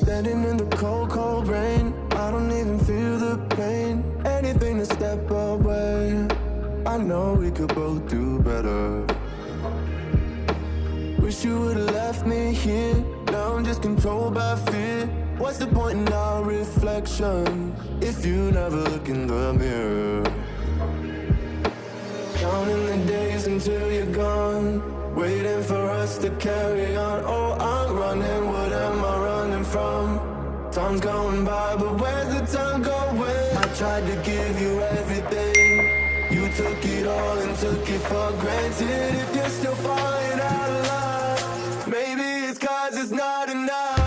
Standing in the cold, cold rain, I don't even feel the pain. Anything to step away, I know we could both do better. Wish you would've left me here, now I'm just controlled by fear. What's the point in our reflection, if you never look in the mirror? Counting the days until you're gone, waiting for us to carry on. Oh, I'm running, what am I running from? Time's going by, but where's the time going? I tried to give you everything, you took it all and took it for granted. If you're still falling out of love, maybe it's 'cause it's not enough.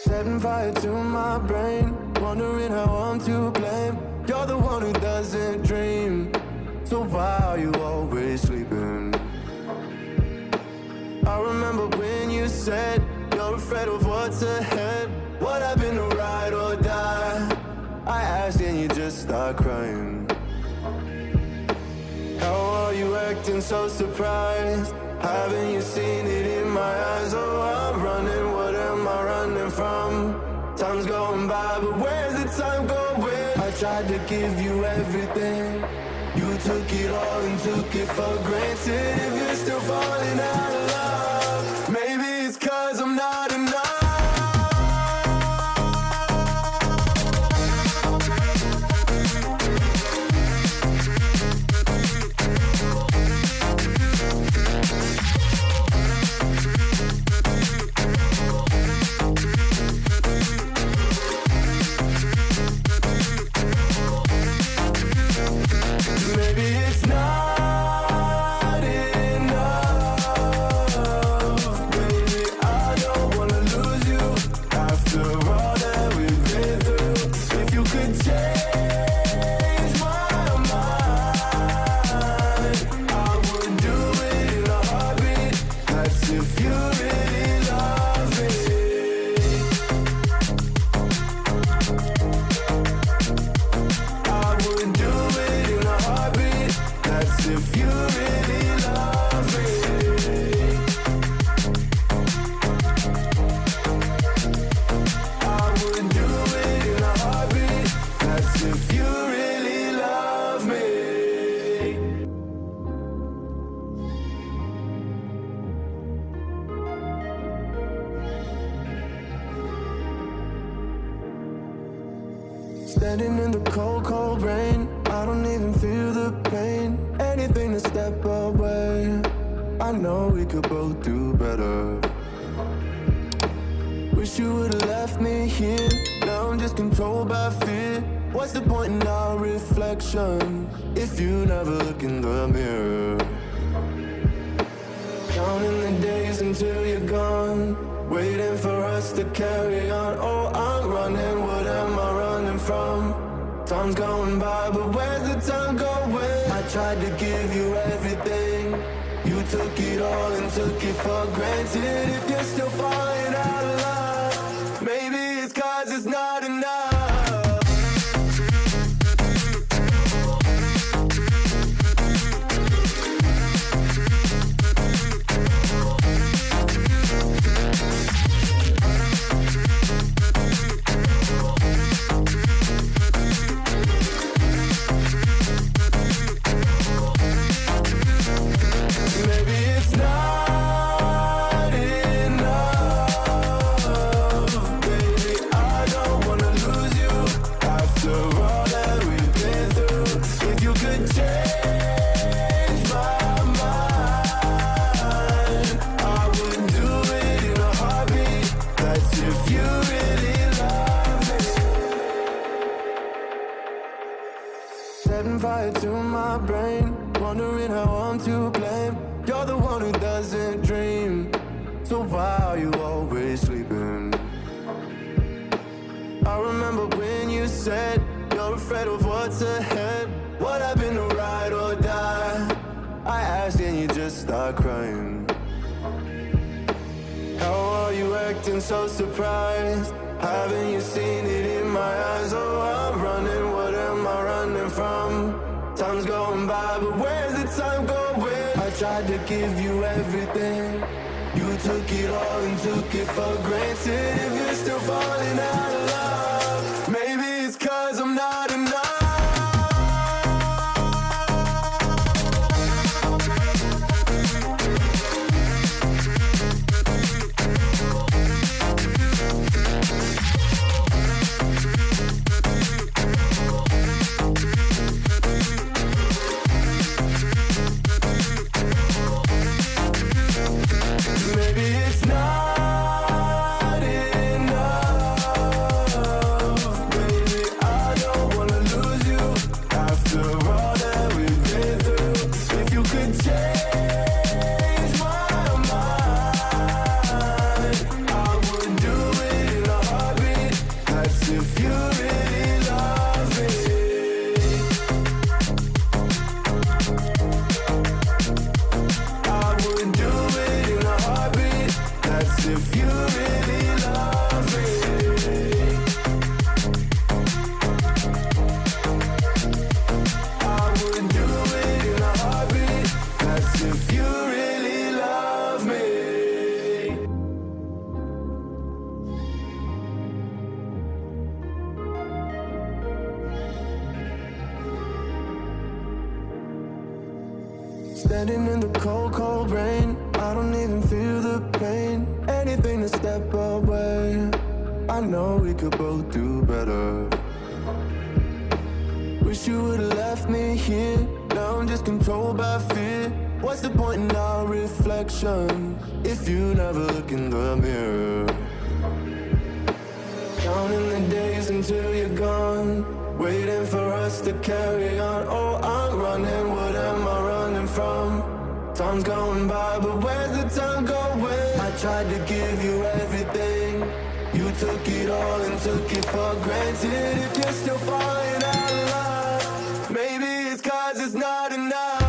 Setting fire to my brain, wondering how I'm to blame. You're the one who doesn't dream, so why are you always sleeping? I remember when you said you're afraid of what's ahead. What happened to ride or die? I asked and you just start crying. How are you acting so surprised? Haven't you seen it in my eyes? Oh, I'm running, what am I running from? Time's going by, but where's the time going? I tried to give you everything, you took it all and took it for granted. If you're still falling out of love, maybe it's 'cause I'm not enough. Maybe it's not enough, baby, I don't wanna lose you. After all that we've been through, if you could change my mind, I would do it in a heartbeat. That's if you really love me. I would do it in a heartbeat. That's if you really love me. I would do it in a heartbeat. That's if you really love me. Standing in the cold, cold rain, I don't even feel the pain. Anything to step away, I know we could both do better. Wish you would've left me here, now I'm just controlled by fear. What's the point in our reflection, if you never look in the mirror? Counting the days until you're gone, waiting for us to carry on. Oh, I'm running, what am I running from? Time's going by, but where's the time going? I tried to give you everything, you took it all and took it for granted. If you're still falling out of love, maybe it's 'cause it's not enough. Maybe it's not enough, doesn't dream. So why are you always sleeping? I remember when you said you're afraid of what's ahead. What happened to ride or die? I asked and you just start crying. How are you acting so surprised? Haven't you seen it in my eyes? Oh, I'm running, what am I running from? Time's going by, but where's the time going? I tried to give you everything. You took it all and took it for granted. If you're still falling out of love, maybe it's 'cause I'm not enough. Maybe it's not enough. Baby, I don't wanna lose you after all that we've been through. If you could change my mind, I would do it in a heartbeat. That's if you really love me. I would do it in a heartbeat. That's if you really love me. I would do it in a heartbeat. That's if you really love me. Standing in the cold, cold rain, I don't even feel the pain. Anything to step away. I know we could both do better. Wish you would've left me here. Now I'm just controlled by fear. What's the point in our reflection if you never look in the mirror? Counting the days until you're gone, waiting for us to carry on. Oh, I'm running, what am I running from? Time's going by, but where's the time going? I tried to give you everything. You took it all and took it for granted. If you're still falling out of love, maybe it's 'cause it's not enough.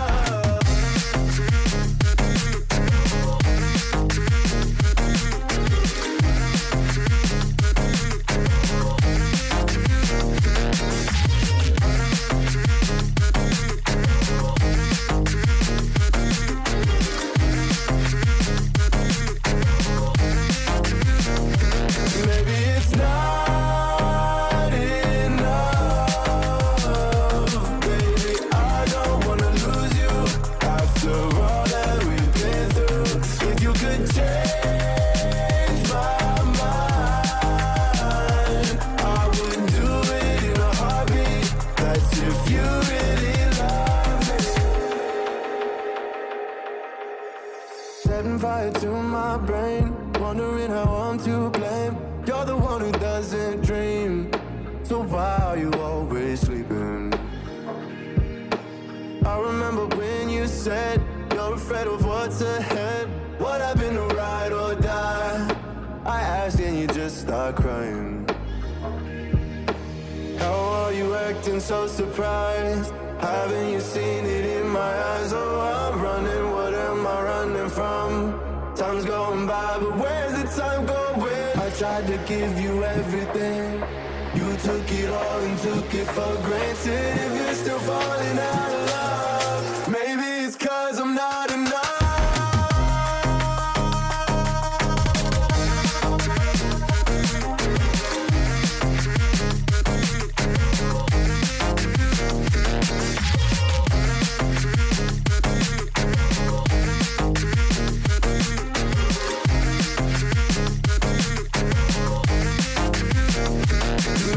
Maybe it's not enough. Baby, I don't wanna lose you after all that we've been through. If you could change my mind, I would do it in a heartbeat. That's if you really love me. Setting fire to my brain, wondering how I'm to blame. You're the one who doesn't dream. So why are you always sleeping? I remember when you said you're afraid of what's ahead. What happened to ride or die? I asked and you just start crying. How are you acting so surprised? Haven't you seen it in my eyes? Oh, I'm running, what am I running from? Time's going by, but where's the time going? I tried to give you everything. You took it all and took it for granted. If you're still falling out of love, maybe it's 'cause I'm not enough.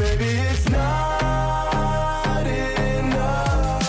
Maybe it's not enough.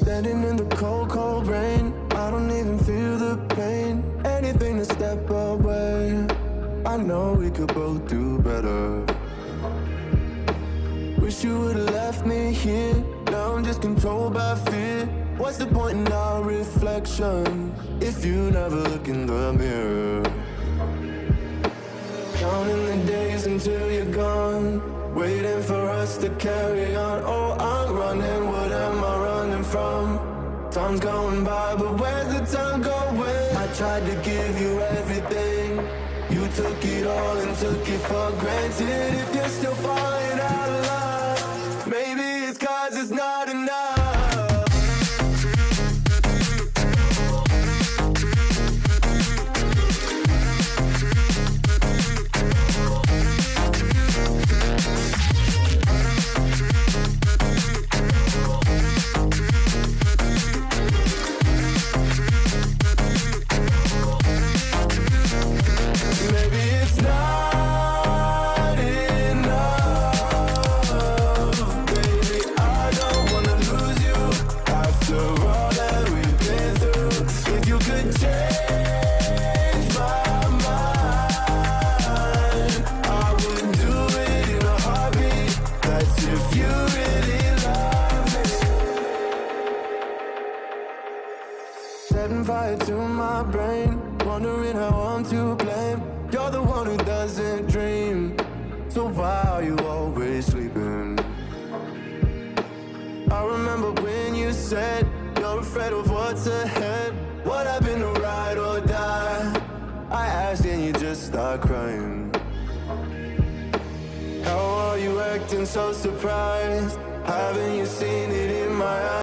Standing in the cold, cold rain, I don't even feel the pain. Anything to step away, I know we could both do better. Wish you would've left me here, now I'm just controlled by fear. What's the point in our reflection if you never look in the mirror? Counting the days until you're gone, waiting for us to carry on. Oh, I'm running, what am I running from? Time's going by, but where's the time going? I tried to give you everything, you took it all and took it for granted. If you're still falling out of love, maybe it's 'cause it's not enough. Setting fire to my brain, wondering how I'm to blame. You're the one who doesn't dream, so why are you always sleeping? I remember when you said you're afraid of what's ahead. What happened to ride or die? I asked and you just start crying. How are you acting so surprised? Haven't you seen it in my eyes?